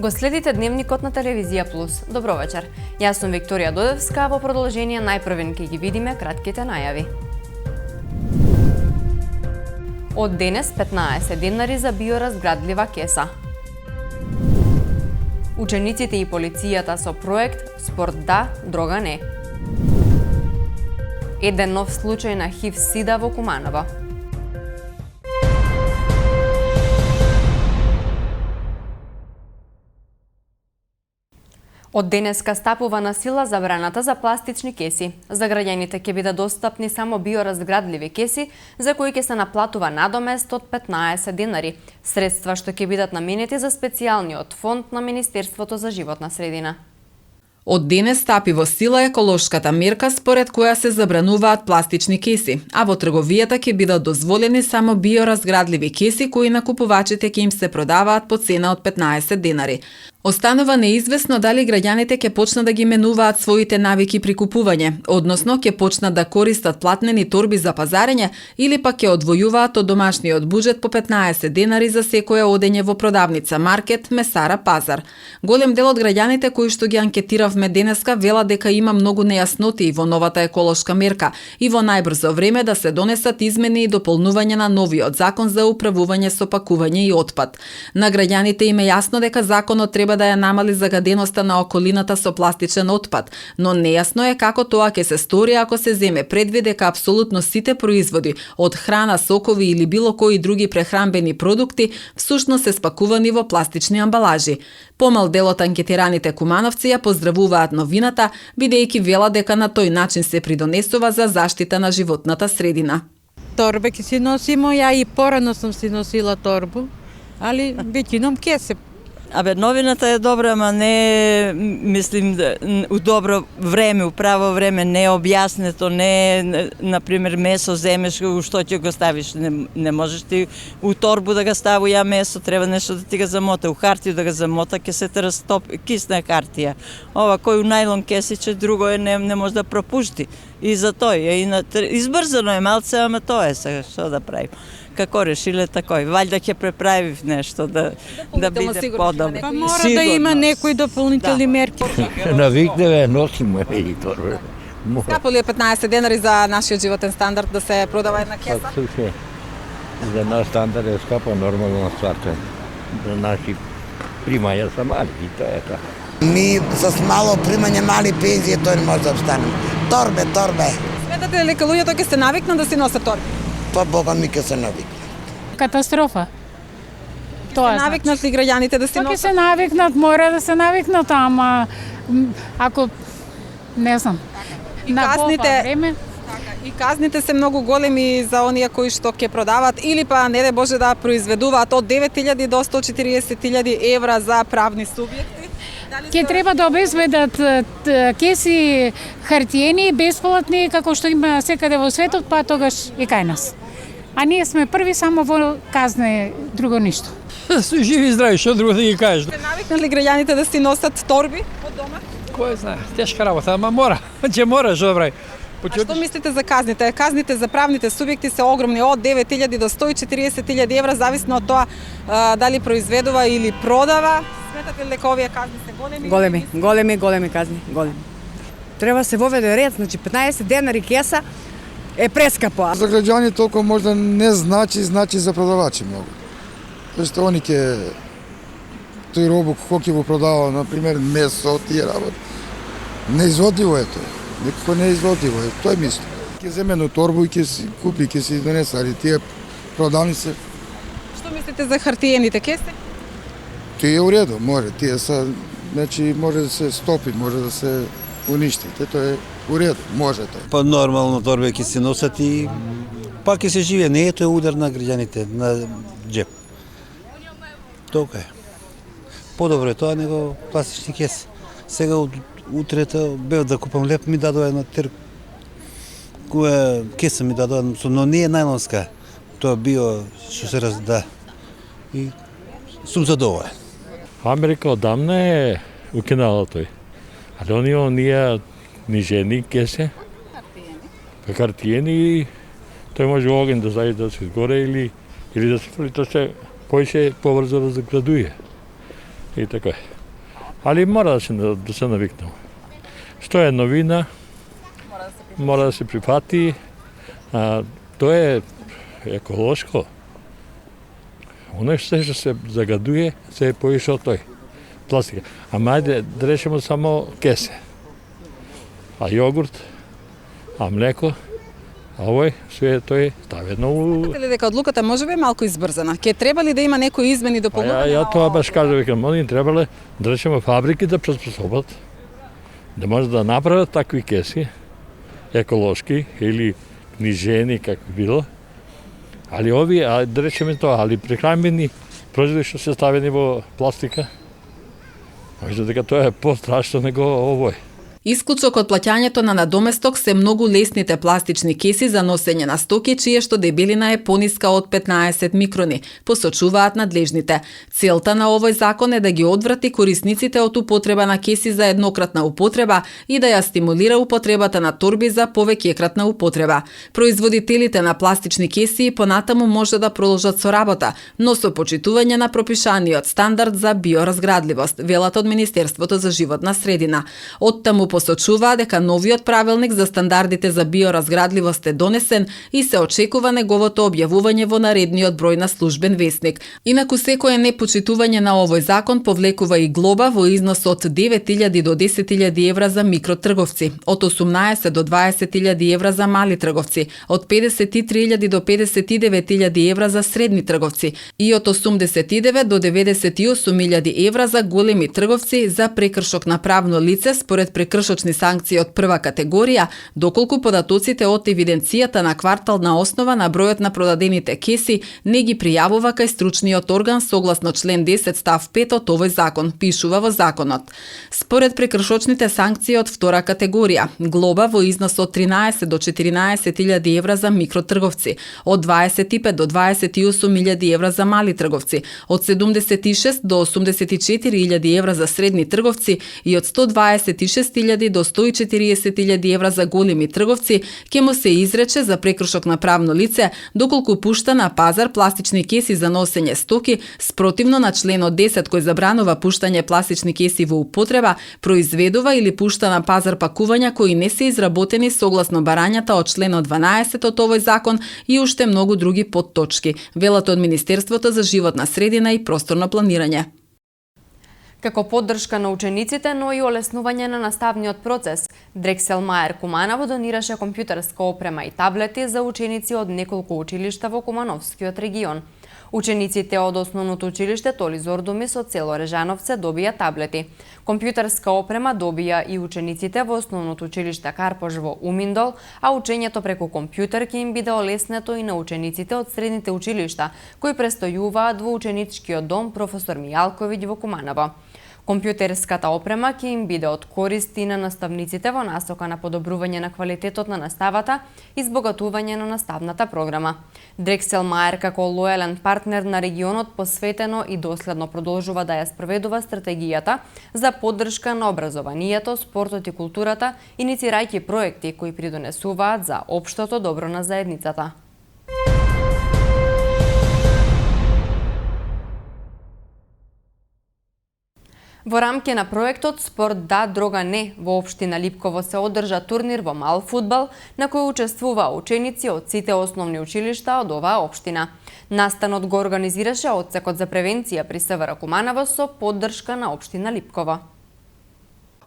Го следите Дневникот на Телевизија Плюс. Добро вечер. Јас сум Викторија Додевска, во продолжение најпрвен ќе ги видиме кратките најави. Од денес 15 денари за биоразградлива кеса. Учениците и полицијата со проект Спорт да, дрога не. Еден нов случај на ХИВ-СИДА во Куманово. Од денеска стапува на сила забраната за пластични кеси. За граѓаните ќе бидат достапни само биоразградливи кеси, за кои ќе се наплатува надомест од 15 денари, средства што ќе бидат наменети за специјалниот фонд на Министерството за животна средина. Од денес стапи во сила еколошката мерка според која се забрануваат пластични кеси, а во трговијата ќе бидат дозволени само биоразградливи кеси кои на купувачите ќе им се продаваат по цена од 15 денари. Останува неизвестно дали граѓаните ќе почнат да ги менуваат своите навики при купување, односно ќе почнат да користат платнени торби за пазарење или пак ќе одвојуваат од домашниот буџет по 15 денари за секое одење во продавница, маркет, месара, пазар. Голем дел од граѓаните кои што ги анкетиравме денеска велат дека има многу нејасноти во новата еколошка мерка и во најбрзо време да се донесат измени и дополнување на новиот закон за управување со пакување и отпад. На граѓаните им е јасно дека законот треба да ја намали загаденоста на околината со пластичен отпад, но нејасно е како тоа ќе се стори ако се земе предвид дека апсолутно сите производи од храна, сокови или било кои други прехранбени продукти всушност се спакувани во пластични амбалажи. Помал дел од анкетираните кумановци ја поздравуваат новината, бидејќи велат дека на тој начин се придонесува за заштита на животната средина. Торбе ќе си носимо, ја и порано сум си носила торбу, али веќином кесе. Абе, новината е добра, ама не, мислим, у добро време, у право време, не е објаснето, не е, например, месо земеш, у што ќе го ставиш, не можеш ти у торбу да го ставу ја месо, треба нешто да ти го замота, у хартија да го замота, ќе се растоп, кисна хартија. Ова, кој у најлон кесиче, друго е, не може да пропушти. И за тој, избрзано е малце, ама тоа е сега, што да правим. Како решиле такој, валјда ќе преправив нешто да биде подобро. Па мора да има некои дополнителни мерки. Навикневе, носимо и торбе. Скапо ли е 15 денари за нашиот животен стандард да се продава една кеса? Па, слушай, за наш стандард е скапа нормална стварта. За наши примања са мали и тоа е така. Ми с мало примање, мали пензии, тој не може да обстанем. Торбе. Сметате ли дека луѓето ќе се навикнат да си носат торби? Па Бога ми ќе се навикнат. Катастрофа. Тоа се навикнат ли граѓаните да си носат? Ќе носат? се навикнат, мора да се навикнат, ама ако не знам. И на казните време и казните се многу големи за оние кои што ќе продават или па не де Боже да произведуваат од 9.000 до 140.000 евра за правни субјекти. Ќе треба да обезбедат кеси хартиени, бесплатни, како што има секаде во светот, па тогаш и кај нас. А ние сме први само во казне, друго ништо. Су живи и здрави, што друго да ги кажеш. Се навикнали граѓаните да си носат торби од дома? Кој знае, тешка работа, ама мора. Ќе мора, што прави. А што мислите за казните? Казните за правните субјекти се огромни, од 9.000 до 140.000 евра, зависно од тоа дали произведува или продава. Сметате ли дека овие казни се големи? Големи казни, големи. Треба се воведе ред, значи 15 денари кеса е прескапо. За граѓани толку можда не значи за продавачи многу. Зашто они тој робок кој ќе го продава, например, месо, тие работи. Неизводливо е тоа. Некако неизводливо е, тој мисли. Ќе земе на торбу и ќе си купи, ќе си донесе, али тие продавници. Што мислите за хартиените кеси? Тие е уредо, може, тие са, значи може да се стопи, може да се уништи, тоа е уредо, може тоа. Па нормално торбе ќе се носат и пак ќе се живее, не е тоа удар на граѓаните, на џеп. Тока е. Подобро е тоа него пластични кеси. Сега утрета бев да купам леп, ми дадоа една која кеса ми дадоа, но не е најлонска. Тоа био што се разда. И сум задоволен. Америка одамна е укинала тој. Али оние нижени кесе, хартиени, тој може оген да зајде да се изгоре или да се поише побрзо да заградуе. И така е. ali mora да се навикнемо. Што е новина, мора да се прифати, тоа е еколошко. Оно што се загадуе, се е поише од тој. Пластика. Ама ајде да решимо само кесе. А јогурт, а млеко, а овој све тој ставено у... Мислите ли дека одлуката може би малку избрзана? Ке треба ли да има некои измени дополнувања? Ја тоа баш кажа, викам, они требале да речеме фабрики да приспособат, да може да направат такви кеси, еколошки или книжени, како било. Али овие, да речеме тоа, али прехранбени производи што се ставени во пластика, може дека тоа е пострашно него овој. Исклучок од плаќањето на надоместок се многу лесните пластични кеси за носење на стоки, чија што дебелина е пониска од 15 микрони, посочуваат надлежните. Целта на овој закон е да ги одврати корисниците од употреба на кеси за еднократна употреба и да ја стимулира употребата на торби за повеќекратна употреба. Производителите на пластични кеси понатаму може да продолжат со работа, но со почитување на пропишаниот стандард за биоразградливост, велат од Министерството за животна средина. Оттаму посочуваа дека новиот правилник за стандардите за биоразградливост е донесен и се очекува неговото објавување во наредниот број на Службен весник. Инаку секое непочитување на овој закон повлекува и глоба во износ од 9.000 до 10.000 евра за микротрговци, од 18 до 20.000 евра за мали трговци, од 53.000 до 59.000 евра за средни трговци и од 89 до 98.000 евра за големи трговци за прекршок на правно лице според прекршочни санкции од прва категорија, доколку податоците од евиденцијата на квартална основа на бројот на продадените кеси не ги пријавува кај стручниот орган согласно член 10 став 5 од овој закон, пишува во законот. Според прекршочните санкции од втора категорија, глоба во износ од 13 до 14.000 евра за микротрговци, од 25 до 28.000 евра за мали трговци, од 76 до 84.000 евра за средни трговци и од 126.000 до 140.000 евра за големи трговци, ќе му се изрече за прекршок на правно лице, доколку пушта на пазар пластични кеси за носење стоки, спротивно на членот 10 кој забранува пуштање пластични кеси во употреба, произведува или пушта на пазар пакувања кои не се изработени согласно барањата од членот 12 од овој закон и уште многу други подточки, велат од Министерството за животна средина и просторно планирање. Како поддршка на учениците, но и олеснување на наставниот процес, Дрексел Мајер Куманово донираше компјутерска опрема и таблети за ученици од неколку училишта во Кумановскиот регион. Учениците од основното училиште Толи Зордуми со село Режановце добија таблети. Компјутерска опрема добија и учениците во основното училиште Карпош во Уминдол, а учењето преку компјутер ќе им биде олеснето и на учениците од средните училишта, кои престојуваат во ученичкиот дом професор Мијалковиќ во Куманово. Компјутерската опрема ќе им биде од корист и на наставниците во насока на подобрување на квалитетот на наставата и збогатување на наставната програма. Дрексел Мајер како лојален партнер на регионот посветено и доследно продолжува да ја спроведува стратегијата за поддршка на образованието, спортот и културата, иницирајќи проекти кои придонесуваат за општото добро на заедницата. Во рамки на проектот Спорт да, дрога не во општина Липково се одржа турнир во мал фудбал на кој учествуваа ученици од сите основни училишта од оваа општина. Настанот го организираше Одсекот за превенција при СВР Куманово со поддршка на општина Липково.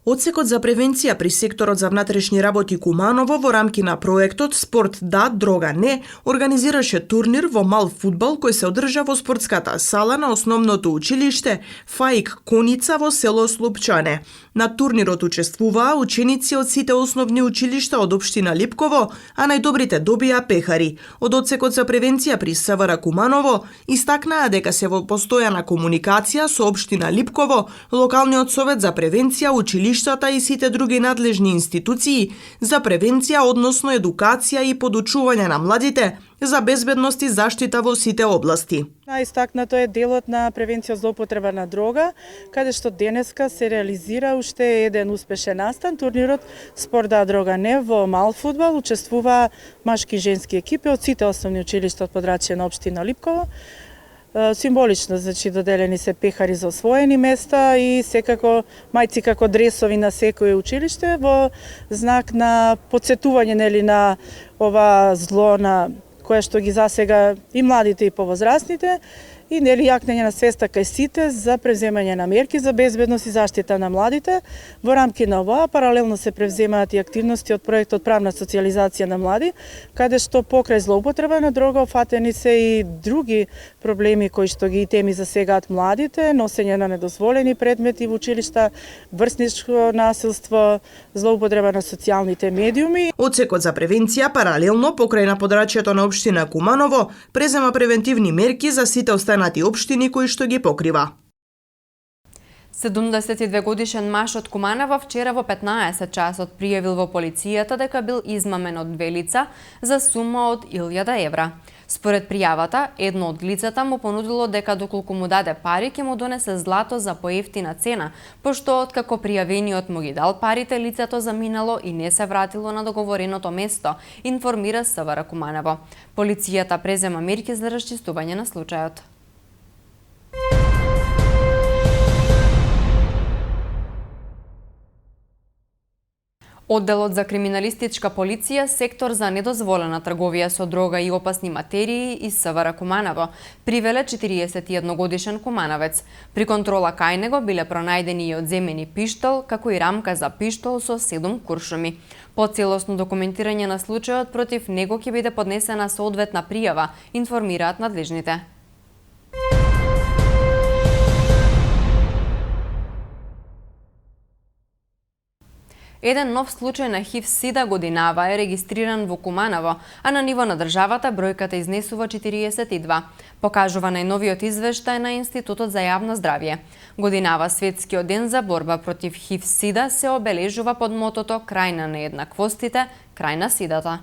Одсекот за превенција при секторот за внатрешни работи Куманово во рамки на проектот Спорт да, дрога не организираше турнир во мал фудбал кој се одржа во спортската сала на основното училиште ФАИК Коница во село Слупчане. На турнирот учествуваа ученици од сите основни училишта од општина Липково, а најдобрите добија пехари. Од Одсекот за превенција при СВР Куманово истакнаа дека се во постојана комуникација со општина Липково, локалниот совет за превенција, училиштата и сите други надлежни институции за превенција, односно едукација и подучување на младите за безбедност и заштита во сите области. Најистакнато е делот на превенција злоупотреба на дрога, каде што денеска се реализира уште еден успешен настан. Турнирот Спорт да, дрога не во мал фудбал учествуваа машки и женски екипи од сите основни училишта од подрачје на општина Липково. символично, значи доделени се пехари за освоени места и секако мајци како дресови на секое училиште во знак на потсетување нели на ова зло на кое што ги засега и младите и повозрастните и нели јакнење на свеста кај сите за превземање на мерки за безбедност и заштита на младите. Во рамки на ова паралелно се превземаат и активности од проектот Правна социјализација на млади, каде што покрај злоупотреба на дрога офатени се и други проблеми кои што ги теми засегаат младите, носење на недозволени предмети во училишта, врсничко насилство, злоупотреба на социјалните медиуми. Одсекот за превенција паралелно покрај на подрачјето на општина Куманово презема превентивни мерки за сите останати општини кои што ги покрива. 72 годишен маж од Куманово вчера во 15 часот пријавил во полицијата дека бил измамен од две лица за сума од 1000 евра. Според пријавата, едно од лицата му понудило дека доколку му даде пари ќе му донесе злато за поевтина цена, пошто откако пријавениот му ги дал парите, лицето заминало и не се вратило на договореното место, информира СВР Куманово. Полицијата презема мерки за расчистување на случајот. Одделот за криминалистичка полиција, сектор за недозволена трговија со дрога и опасни материи и СВР Куманово привеле 41 годишен кумановец. При контрола кај него биле пронајдени и одземени пиштол, како и рамка за пиштол со 7 куршуми. По целосно документирање на случајот против него ќе биде поднесена соодветна пријава, информираат надлежните. Еден нов случај на ХИВ-СИДА годинава е регистриран во Куманово, а на ниво на државата бројката изнесува 42, покажува најновиот извештај на Институтот за јавно здравје. Годинава светскиот ден за борба против ХИВ-СИДА се обележува под мотото крај на нееднаквостите, крај на сидата.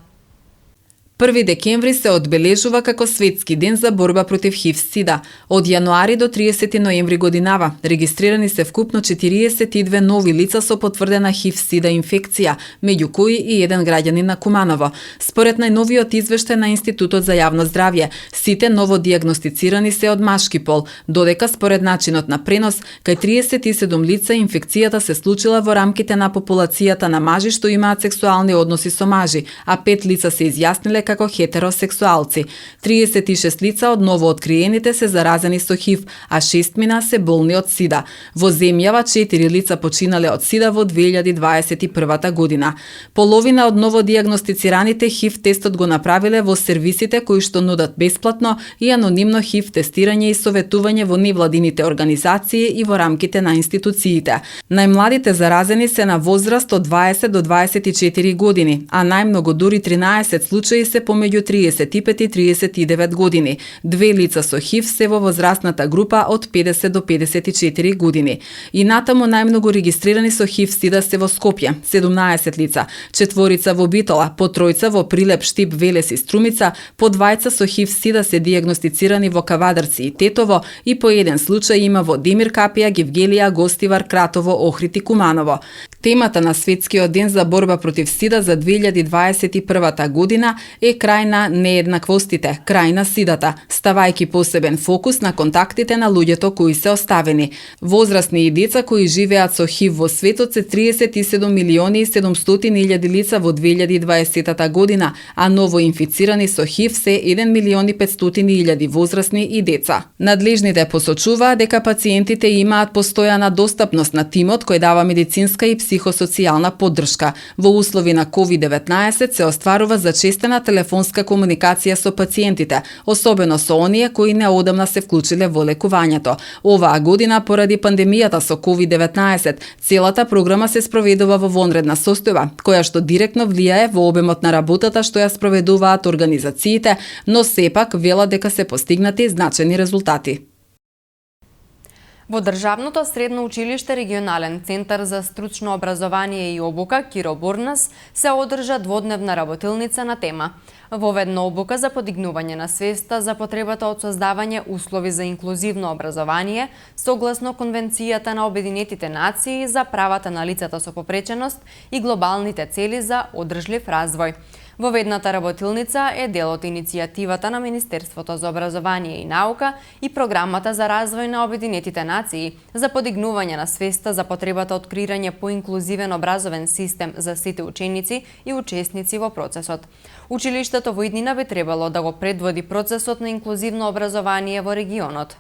1 декември се одбележува како светски ден за борба против ХИВ-СИДА. Од јануари до 30 ноември годинава регистрирани се вкупно 42 нови лица со потврдена ХИВ-СИДА инфекција, меѓу кои и еден граѓанин на Куманово. Според најновиот извештај на Институтот за јавно здравје, сите новодијагностицирани се од машки пол, додека според начинот на пренос, кај 37 лица инфекцијата се случила во рамките на популацијата на мажи што имаат сексуални односи со мажи, а 5 лица се изјасниле како хетеросексуалци. 36 лица од новооткриените се заразени со ХИВ, а 6 мина се болни од СИДА. Во земјава 4 лица починале од СИДА во 2021 година. Половина од новодијагностицираните ХИВ тестот го направиле во сервисите кои што нудат бесплатно и анонимно ХИВ тестирање и советување во невладините организации и во рамките на институциите. Најмладите заразени се на возраст од 20 до 24 години, а најмногу дури 13 случаи се помеѓу 35 и 39 години. 2 лица со ХИВ се во возрастната група од 50 до 54 години. И натаму најмногу регистрирани со ХИВ-СИДА се во Скопје, 17 лица, 4 во Битола, по 3 во Прилеп, Штип, Велес и Струмица, по 2 со ХИВ-СИДА се дијагностицирани во Кавадарци и Тетово и по 1 случај има во Демир Капија, Гевгелија, Гостивар, Кратово, Охрид и Куманово. Темата на Светскиот ден за борба против СИДА за 2021 година е крај на нееднаквостите, крај на сидата, ставајќи посебен фокус на контактите на луѓето кои се оставени. Возрастни и деца кои живеат со ХИВ во светот се 37 милиони и 700 илјади лица во 2020 година, а ново инфицирани со ХИВ се 1 милион и 500 илјади возрастни и деца. Надлежните посочуваат дека пациентите имаат постојана достапност на тимот кој дава медицинска и психосоцијална поддршка. Во услови на COVID-19 се остварува зачестена телефонска комуникација со пациентите, особено со оние кои неодамна се вклучиле во лекувањето. Оваа година, поради пандемијата со COVID-19, целата програма се спроведува во вонредна состојба, која што директно влијае во обемот на работата што ја спроведуваат организациите, но сепак велат дека се постигнати значајни резултати. Во Државното средно училиште Регионален центар за стручно образование и обука Киро Бурнас се одржа дводневна работилница на тема Воведна обука за подигнување на свеста за потребата од создавање услови за инклузивно образование согласно Конвенцијата на Обединетите нации за правата на лицата со попреченост и глобалните цели за одржлив развој. Воведната работилница е дел од иницијативата на Министерството за образование и наука и Програмата за развој на Обединетите нации за подигнување на свеста за потребата од креирање поинклузивен образовен систем за сите ученици и учесници во процесот. Училиштето во иднина би требало да го предводи процесот на инклузивно образование во регионот.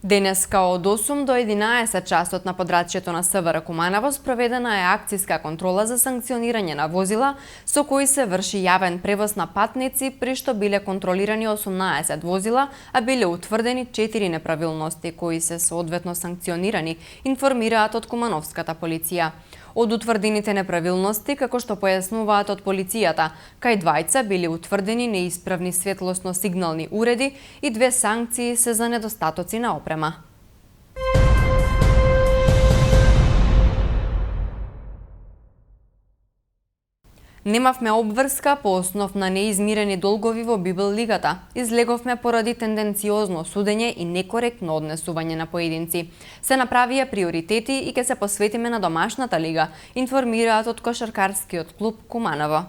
Денеска од 8 до 11 часот на подрачјето на СВР Куманово спроведена е акциска контрола за санкционирање на возила со кои се врши јавен превоз на патници, при што биле контролирани 18 возила, а биле утврдени 4 неправилности кои се соодветно санкционирани, информираат од Кумановската полиција. Од утврдените неправилности, како што појаснуваат од полицијата, кај двајца били утврдени неисправни светлосно-сигнални уреди и 2 санкции се за недостатоци на опрема. Немавме обврска по основ на неизмирени долгови во Библ лигата. Излеговме поради тенденциозно судење и некоректно однесување на поединци. Се направија приоритети и ќе се посветиме на домашната лига, информираат од кошаркарскиот клуб Куманово.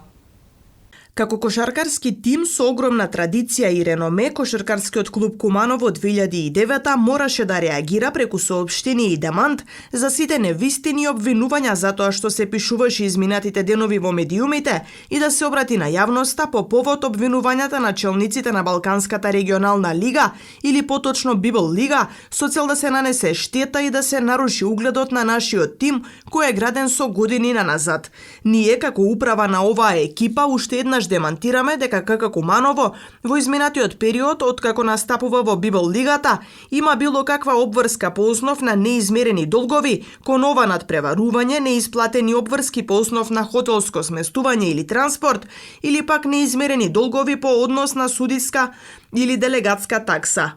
Како кошаркарски тим со огромна традиција и реноме, кошаркарскиот клуб Куманово 2009 мораше да реагира преку соопштение и демант за сите невистини и обвинувања за тоа што се пишуваше изминатите денови во медиумите и да се обрати на јавноста по повод обвинувањата на челниците на Балканската регионална лига или поточно Библ лига со цел да се нанесе штета и да се наруши угледот на нашиот тим кој е граден со години назад. Ние како управа на оваа екипа уште еднаш демантираме дека КК Куманово во изминатиот период откако настапува во Библ лигата има било каква обврска по основ на неизмерени долгови, конова надпреварување, неисплатени обврски по основ на хотелско сместување или транспорт, или пак неизмерени долгови по однос на судиска или делегатска такса.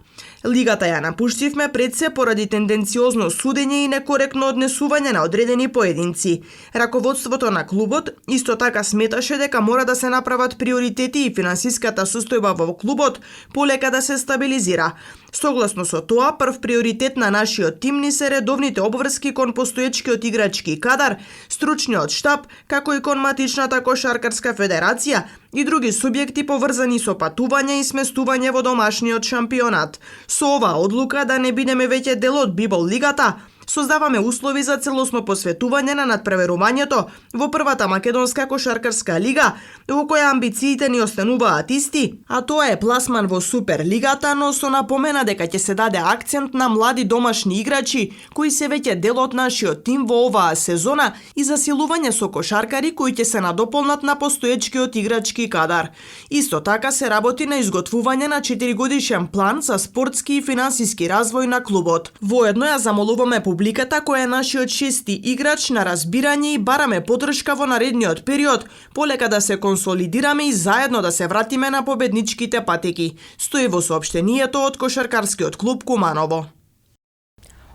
Лигата ја напуштивме пред се поради тенденциозно судење и некоректно однесување на одредени поединци. Раководството на клубот исто така сметаше дека мора да се направат приоритети и финансиската состојба во клубот полека да се стабилизира. Согласно со тоа, прв приоритет на нашиот тим ни се редовните обврски кон постоечкиот играчки кадар, стручниот штаб, како и кон матичната кошаркарска федерација и други субјекти поврзани со патување и сместување во домашниот шампионат. Со оваа одлука да не бидеме веќе дел од Библ лигата, создаваме услови за целосно посветување на надпреверувањето во првата македонска кошаркарска лига, во која амбициите ни остануваат исти, а тоа е пласман во Супер лигата, но со напомена дека ќе се даде акцент на млади домашни играчи кои се веќе дел од нашиот тим во оваа сезона и засилување со кошаркари кои ќе се надополнат на постоечкиот играчки кадар. Исто така се работи на изготвување на 4-годишен план за спортски и финансиски развој на клубот. Воедно ја замолуваме публиката која е нашиот 6-ти играч на разбирање и бараме поддршка во наредниот период, полека да се консолидираме и заедно да се вратиме на победничките патеки, стои во соопштението од кошаркарскиот клуб Куманово.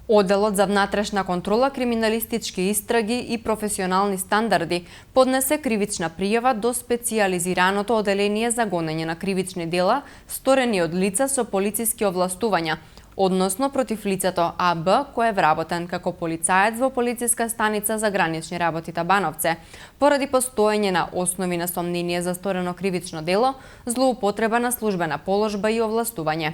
Оделот за внатрешна контрола, криминалистички истраги и професионални стандарди поднесе кривична пријава до специјализираното оделение за гонење на кривични дела сторени од лица со полициски овластувања, односно против лицето АБ, кој е вработен како полицаец во полициска станица за гранични работи Табановце, поради постоење на основи на сомнение за сторено кривично дело, злоупотреба на службена положба и овластување.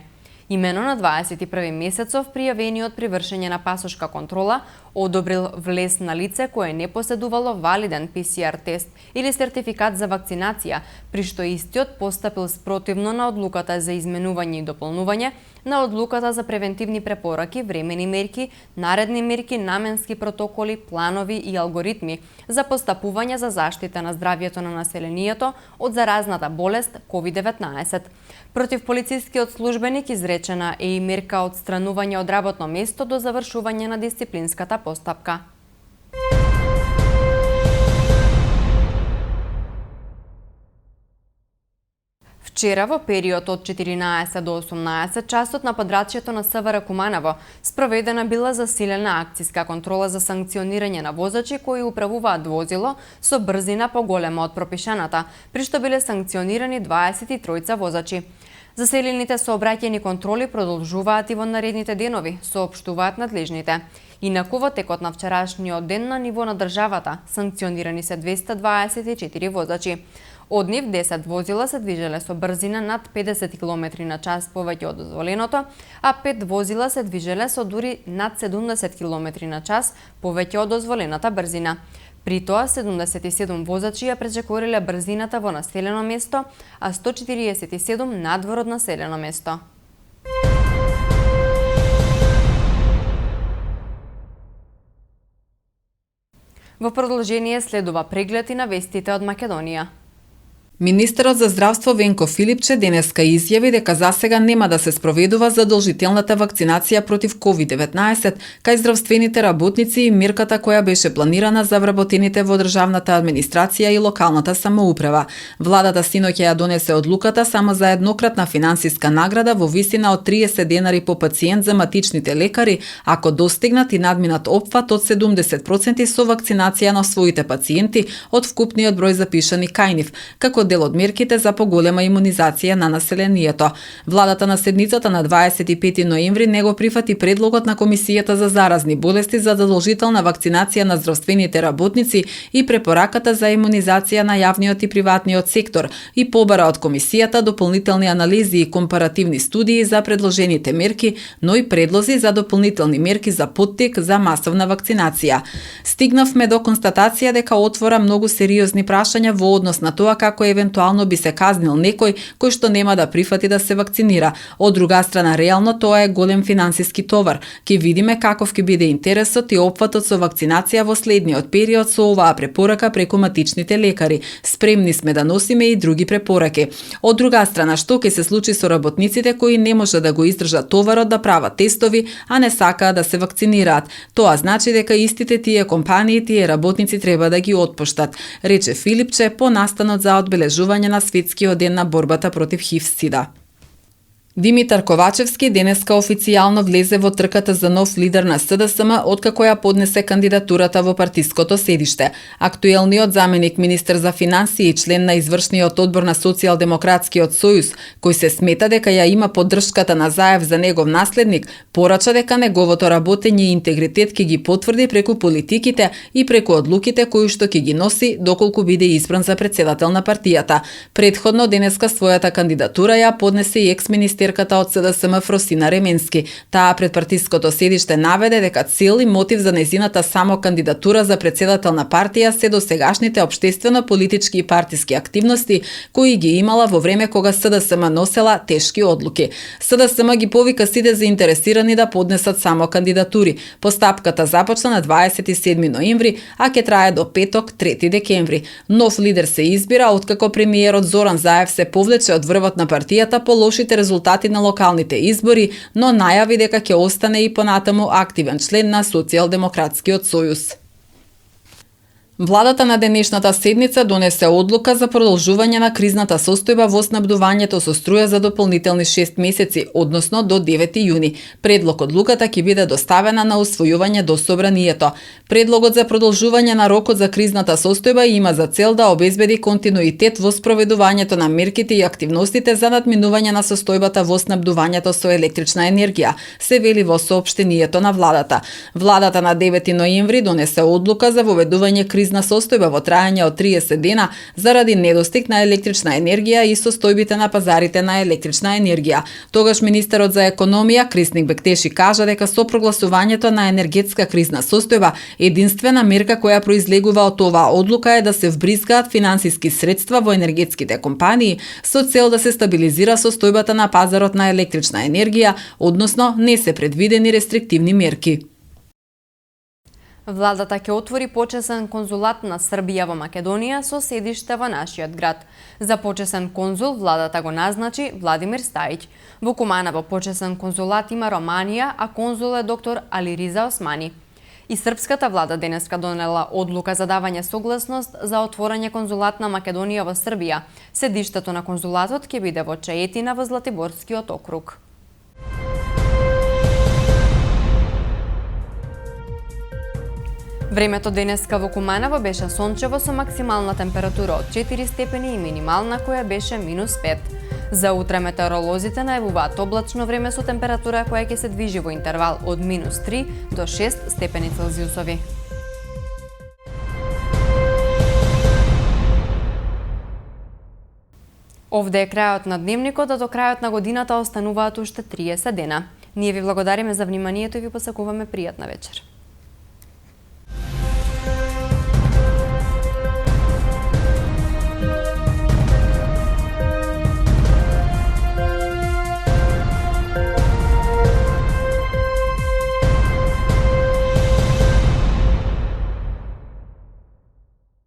Имено на 21 месецов пријавениот при вршење на пасошка контрола одобрил влез на лице кое не поседувало валиден ПСР тест или сертификат за вакцинација, при што истиот постапил спротивно на одлуката за изменување и дополнување на одлуката за превентивни препораки, времени мерки, наредни мерки, наменски протоколи, планови и алгоритми за постапување за заштита на здравјето на населението од заразната болест COVID-19. Против полицискиот службеник изречена е и мерка од странување од работно место до завршување на дисциплинската постапка. Вчера во период од 14 до 18 часот на подрачјето на СВР Куманово спроведена била засилена акциска контрола за санкционирање на возачи кои управуваат возило со брзина поголема од пропишаната, при што биле санкционирани 23 возачи. Заселените сообраќајни контроли продолжуваат и во наредните денови, соопштуваат надлежните. Инаку во текот на вчерашниот ден на ниво на државата санкционирани се 224 возачи. Од нив 10 возила се движеле со брзина над 50 км на час повеќе од дозволеното, а 5 возила се движеле со дури над 70 км на час повеќе од дозволената брзина. При тоа 77 возачи ја пречекориле брзината во населено место, а 147 надвор од населено место. Во продолжение следува преглед и на вестите од Македонија. Министерот за здравство Венко Филипче денеска изјави дека засега нема да се спроведува задолжителната вакцинација против COVID-19 кај здравствените работници и мерката која беше планирана за вработените во државната администрација и локалната самоуправа. Владата синоќа ја донесе одлуката само за еднократна финансиска награда во висина од 30 денари по пациент за матичните лекари, ако достигнат и надминат опфат од 70% со вакцинација на своите пациенти од вкупниот број запишани кај нив, како дел од мерките за поголема имунизација на населението. Владата на седницата на 25 ноември не го прифати предлогот на Комисијата за заразни болести за задолжителна вакцинација на здравствените работници и препораката за имунизација на јавниот и приватниот сектор и побара од Комисијата дополнителни анализи и компаративни студии за предложените мерки, но и предлози за дополнителни мерки за поттик за масовна вакцинација. Стигнавме до констатација дека отвора многу сериозни прашања во однос на тоа како евентуално би се казнил некој кој што нема да прифати да се вакцинира. Од друга страна, реално тоа е голем финансиски товар. Ке видиме каков ќе биде интересот и опфатот со вакцинација во следниот период со оваа препорака преку матичните лекари. Спремни сме да носиме и други препораки. Од друга страна, што ќе се случи со работниците кои не може да го издржат товарот да прават тестови, а не сакаат да се вакцинираат? Тоа значи дека истите тие компании, тие работници треба да ги отпуштат, рече Филипче по настанот за одбележување на светскиот ден на борбата против ХИВ-СИДА. Димитар Ковачевски денеска официјално влезе во трката за нов лидер на СДСМ откако ја поднесе кандидатурата во партиското седиште. Актуелниот заменик министер за финансии и член на извршниот одбор на Социјалдемократскиот сојуз, кој се смета дека ја има поддршката на Заев за негов наследник, порача дека неговото работење и интегритет ќе ги потврди преку политиките и преку одлуките кои што ќе ги носи доколку биде избран за председател на партијата. Предходно денеска својата кандидатура ја поднесе и екс-министерката од СДСМ Фросина Ременски. Таа пред партиското седиште наведе дека цел и мотив за нејзината само кандидатура за председател на партија се досегашните општествено-политички и партиски активности кои ги имала во време кога СДСМ носела тешки одлуки. СДСМ ги повика сите заинтересирани да поднесат само кандидатури. Постапката започна на 27 ноември, а ќе трае до петок 3 декември. Нов лидер се избира откако премиерот Зоран Заев се повлече од врвот на партијата по лошите резултати на локалните избори, но најави дека ќе остане и понатаму активен член на Социјалдемократскиот сојуз. Владата на денешната седница донесе одлука за продолжување на кризната состојба во снабдувањето со струја за дополнителни 6 месеци, односно до 9 јуни. Предлог одлуката ќе биде доставена на усвојување до Собранието. Предлогот за продолжување на рокот за кризната состојба има за цел да обезбеди континуитет во спроведувањето на мерките и активностите за надминување на состојбата во снабдувањето со електрична енергија, се вели во соопштението на владата. Владата на 9 ноември донесе одлука за воведување кризна состојба во трајање од 30 дена заради недостиг на електрична енергија и состојбите на пазарите на електрична енергија. Тогаш министерот за економија Крисник Бектеши кажа дека со прогласувањето на енергетска кризна состојба единствена мерка која произлегува од оваа одлука е да се вбризгаат финансиски средства во енергетските компании со цел да се стабилизира состојбата на пазарот на електрична енергија, односно не се предвидени рестриктивни мерки. Владата ќе отвори почесен конзулат на Србија во Македонија со седиште во нашиот град. За почесен конзул владата го назначи Владимир Стајич. Во Куманово почесен конзулат има Романија, а конзул е доктор Алириза Османи. И српската влада денеска донела одлука за давање согласност за отворање конзулат на Македонија во Србија. Седиштето на конзулатот ќе биде во Чаетина во Златиборскиот округ. Времето денеска во Куманово беше сончево со максимална температура од 4 степени и минимална која беше -5. За утре метеоролозите најавуваат облачно време со температура која ќе се движи во интервал од -3 до 6 степени Целзиусови. Овде е крајот на дневникот, а до крајот на годината остануваат уште 30 дена. Ние ви благодариме за вниманието и ви посакуваме пријатна вечер.